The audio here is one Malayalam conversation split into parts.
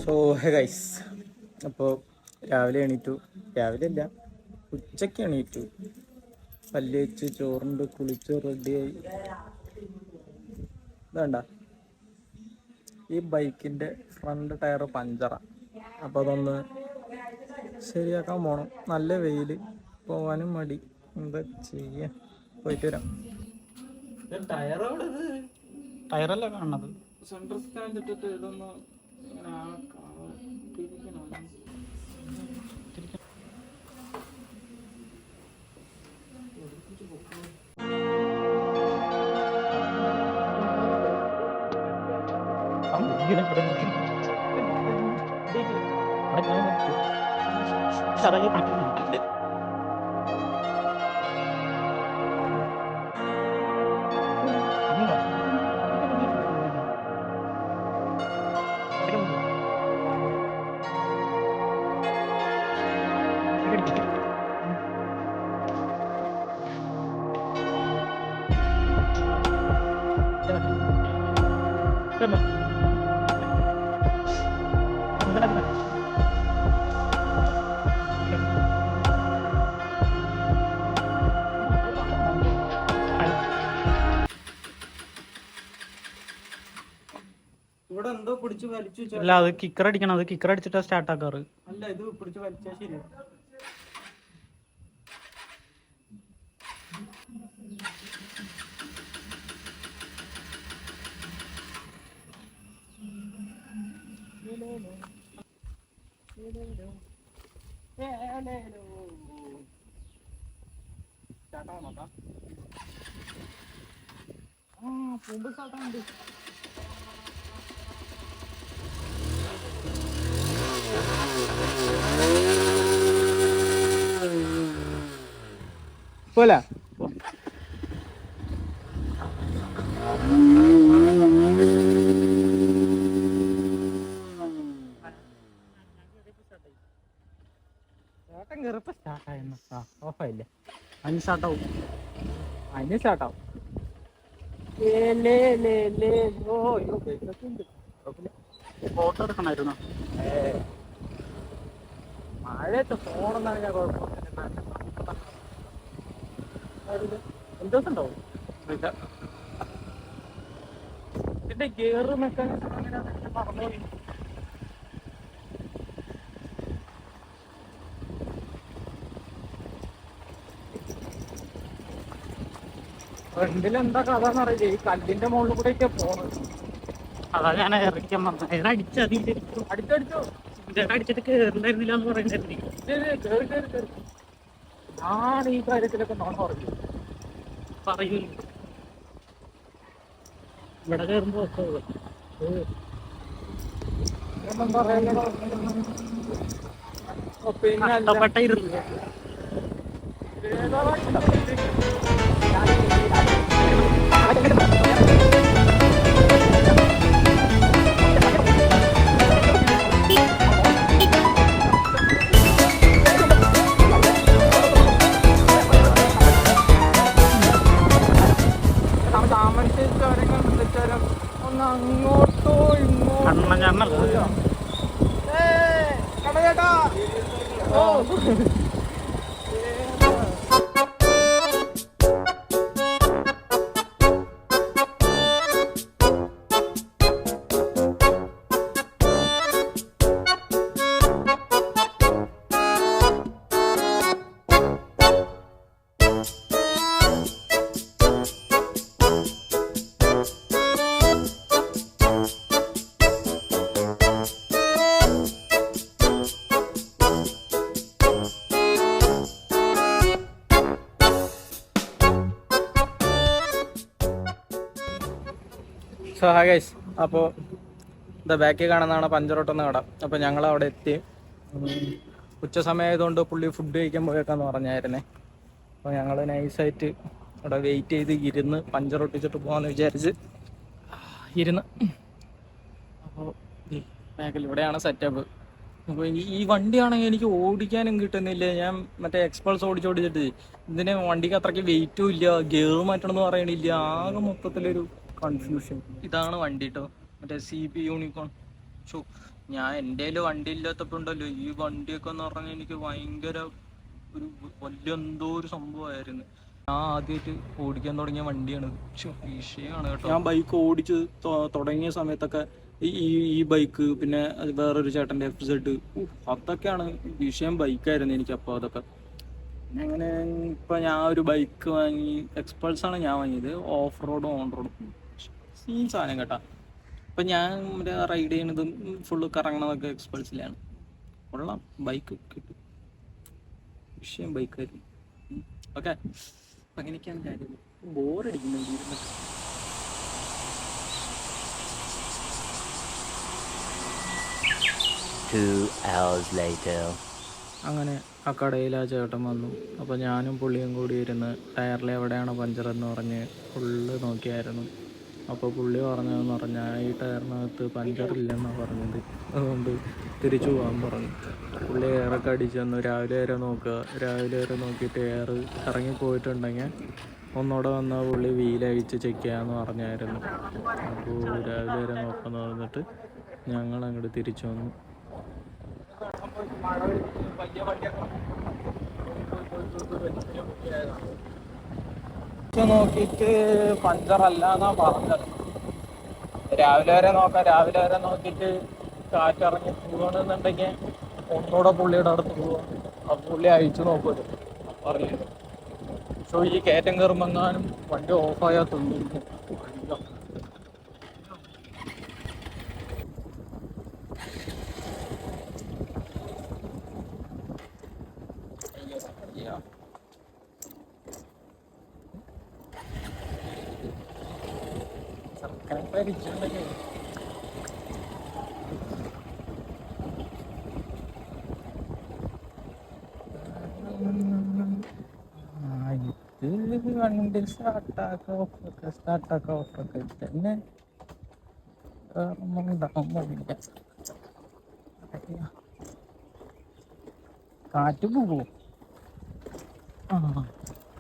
സോ ഹേ ഗൈസ്, അപ്പോൾ രാവിലെ എണീറ്റു. രാവിലെ അല്ല, ഉച്ചയ്ക്ക് എണീറ്റു. പല്ല് വെച്ച് ചോറുണ്ട്, കുളിച്ച് റെഡിയായി. ഇതേണ്ട, ഈ ബൈക്കിൻ്റെ ഫ്രണ്ട് ടയർ പഞ്ചറാണ്. അപ്പോൾ അതൊന്ന് ശരിയാക്കാൻ പോകണം. നല്ല വെയിൽ, പോകാനും മടി. എന്താ ചെയ്യാ, പോയിട്ട് വരാം. ടയറല്ല കാണുന്നത്. സെൻട്രൽ സ്റ്റാൻഡ് ഇട്ടിട്ട് ഇതൊന്ന് ഇവിടെ എന്തോ പിടിച്ച് വലിച്ചു. അല്ല, അത് കിക്കർ അടിക്കണം. അത് കിക്കർ അടിച്ചിട്ടാ സ്റ്റാർട്ട് ആക്കാറ്. അല്ല, ഇത് പിടിച്ച് വലിച്ചാ ശരി. പൂമ്പ് സ്റ്റാർട്ടാണ്ട്. പോലെ ഓഫായില്ല. അതിന് സ്റ്റാർട്ടാവും. അതിന് സ്റ്റാർട്ടാവും. ഫോട്ടോ എടുക്കണമായിരുന്നു. മഴയത്ത് ഫോണെന്നാണ് ഞാൻ കുഴപ്പമില്ല. എന്ത് ദിവസം ഉണ്ടാവും ഇതിന്റെ ഗിയർ മെക്കാനിസം അങ്ങനെ പറഞ്ഞു. ഫ്രണ്ടിലെന്താ കഥ എന്ന് അറിയില്ല. ഈ കല്ലിന്റെ മുകളിൽ കൂടെ ഒക്കെ പോണത്. അതാ ഞാൻ ഇറക്കാൻ പറഞ്ഞത്. അതിനെ അടിച്ചടിച്ചോ. അടിച്ചിട്ട് കേറുണ്ടായിരുന്നില്ല എന്ന് പറയുന്നുണ്ടായിരുന്നു. ഞാൻ ഈ കാര്യത്തിലൊക്കെ നോൺ പറയൂ. ഇവിടെ കയറുമ്പോ പിന്നെ ഇരുന്നു. ഒന്ന് അങ്ങോട്ടോ ഇങ്ങോട്ടോ കടചേട്ടാ. ഓ സോ ഹായ് ഗൈസ്, അപ്പോൾ ഇതാ ബാക്കിൽ കാണുന്നതാണ് പഞ്ചറോട്ടെന്ന കട. അപ്പോൾ ഞങ്ങൾ അവിടെ എത്തി. ഉച്ച സമയമായതുകൊണ്ട് പുള്ളി ഫുഡ് കഴിക്കാൻ പോയേക്കാന്ന് പറഞ്ഞായിരുന്നേ. അപ്പോൾ ഞങ്ങൾ നൈസായിട്ട് അവിടെ വെയിറ്റ് ചെയ്ത് ഇരുന്ന് പഞ്ചറൊട്ടിച്ചിട്ട് പോകാമെന്ന് വിചാരിച്ച് ഇരുന്ന്. അപ്പോൾ ബാക്കിൽ ഇവിടെയാണ് സെറ്റപ്പ്. അപ്പൊ ഈ വണ്ടിയാണെങ്കിൽ എനിക്ക് ഓടിക്കാനും കിട്ടുന്നില്ല. ഞാൻ മറ്റേ എക്സ്പൾസ് ഓടിച്ചിട്ട് ഇതിന് വണ്ടിക്ക് അത്രയ്ക്ക് വെയിറ്റും ഇല്ല, ഗിയർ മാറ്റണമെന്ന് പറയണില്ല, ആകെ മൊത്തത്തിലൊരു കൺഫ്യൂഷൻ. ഇതാണ് വണ്ടി കേട്ടോ, മറ്റേ CB യൂണിക്കോൺ. ഷോ, ഞാൻ എൻ്റെ വണ്ടി ഇല്ലാത്തപ്പോൾ ഉണ്ടല്ലോ ഈ വണ്ടിയൊക്കെ എന്ന് പറഞ്ഞാൽ എനിക്ക് ഭയങ്കര ഒരു വലിയ എന്തോ ഒരു സംഭവമായിരുന്നു. ഞാൻ ആദ്യമായിട്ട് ഓടിക്കാൻ തുടങ്ങിയ വണ്ടിയാണ്. വിഷയമാണ് കേട്ടോ. ഞാൻ ബൈക്ക് ഓടിച്ച് തുടങ്ങിയ സമയത്തൊക്കെ ഈ ബൈക്ക്, പിന്നെ വേറൊരു ചേട്ടൻ്റെ FZ, അതൊക്കെയാണ് വിഷയം. ബൈക്കായിരുന്നു എനിക്കപ്പോൾ അതൊക്കെ. അങ്ങനെ ഇപ്പം ഞാൻ ഒരു ബൈക്ക് വാങ്ങി, എക്സ്പൾസാണ് ഞാൻ വാങ്ങിയത്. ഓഫ് റോഡും ഓൺ റോഡും സീൻ സാധനം കേട്ടോ. ഇപ്പം ഞാൻ മറ്റേ റൈഡ് ചെയ്യണതും ഫുള്ള് കറങ്ങണതൊക്കെ എക്സ്പൾസിലാണ്. കൊള്ളാം, ബൈക്ക് കിട്ടും. വിഷയം ബൈക്കായിരുന്നു. ഓക്കെ, അപ്പം അങ്ങനെയൊക്കെയാണ് കാര്യം. ബോറടിക്കുന്നുണ്ട് ഇരുന്നിട്ട്. അങ്ങനെ ആ കടയിൽ ആ ചേട്ടൻ വന്നു. അപ്പോൾ ഞാനും പുള്ളിയും കൂടി ഇരുന്ന് ടയറിൽ എവിടെയാണ് പഞ്ചറെന്ന് പറഞ്ഞ് ഫുള്ള് നോക്കിയായിരുന്നു. അപ്പോൾ പുള്ളി പറഞ്ഞതെന്ന് പറഞ്ഞാൽ ഈ ടയറിനകത്ത് പഞ്ചറില്ലെന്നാണ് പറഞ്ഞത്, അതുകൊണ്ട് തിരിച്ചു പോകാൻ പറഞ്ഞു. പുള്ളി എയറൊക്കെ അടിച്ച് തന്നു. രാവിലെ വരെ നോക്കുക, രാവിലെ വരെ നോക്കിയിട്ട് എയർ ഇറങ്ങിപ്പോയിട്ടുണ്ടെങ്കിൽ ഒന്നുകൂടെ വന്നാൽ പുള്ളി വീലഴിച്ച് ചെക്ക് ചെയ്യാമെന്ന് പറഞ്ഞായിരുന്നു. അപ്പോൾ രാവിലെ വരെ നോക്കാമെന്ന് പറഞ്ഞിട്ട് ഞങ്ങൾ അങ്ങോട്ട് തിരിച്ചു വന്നു. നോക്കിയിട്ട് പഞ്ചറല്ലാന്നാ പറഞ്ഞത്. രാവിലെ വരെ നോക്കാം, രാവിലെ വരെ നോക്കിയിട്ട് കാറ്റിറങ്ങി പോകണമെന്നുണ്ടെങ്കിൽ ഒന്നുകൂടെ പുള്ളിയുടെ അടുത്ത് പോവാം. ആ പുള്ളി അയച്ചു നോക്കുമല്ലോ പറഞ്ഞു. പക്ഷേ ഈ കയറ്റം കയറുമ്പെങ്ങാനും വണ്ടി ഓഫായാൽ തോന്നുന്നു. ഇത് വണ്ടി സ്റ്റാർട്ടാക്കാം ഓഫൊക്കെ തന്നെ കാറ്റ് പോകും.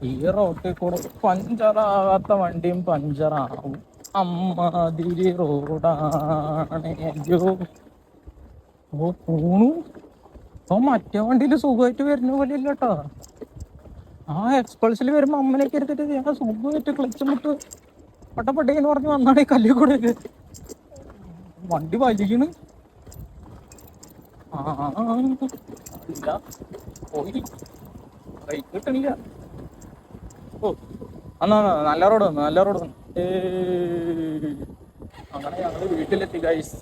ഈ റോട്ടിൽ കൂടെ പഞ്ചറാകാത്ത വണ്ടിയും പഞ്ചറാവും. അമ്മാതിരി റോഡാണ്. അയ്യോ, ഓ പോണു. അപ്പൊ മറ്റേ വണ്ടിയിൽ സുഖമായിട്ട് വരുന്ന പോലെ ഇല്ല കേട്ടോ. ആ എക്സ്പൾസിൽ വരുമ്പോ അമ്മലേക്ക് എടുത്തിട്ട് ഞാൻ സുഖമായിട്ട് ക്ലച്ച് മുട്ട് പട്ടപ്പട്ടേന്ന് പറഞ്ഞ് വന്നാണ് ഈ കല്ലിൽ കൂടെ വണ്ടി വലിക്കണ്. ഇല്ല, പോയി ബൈക്ക് കിട്ടണില്ല. ഓ എന്നാ നല്ല റോഡ് വന്നു, നല്ല റോഡ് വന്നു. അങ്ങനെ ഞങ്ങള് വീട്ടിലെത്തി ഗൈസ്.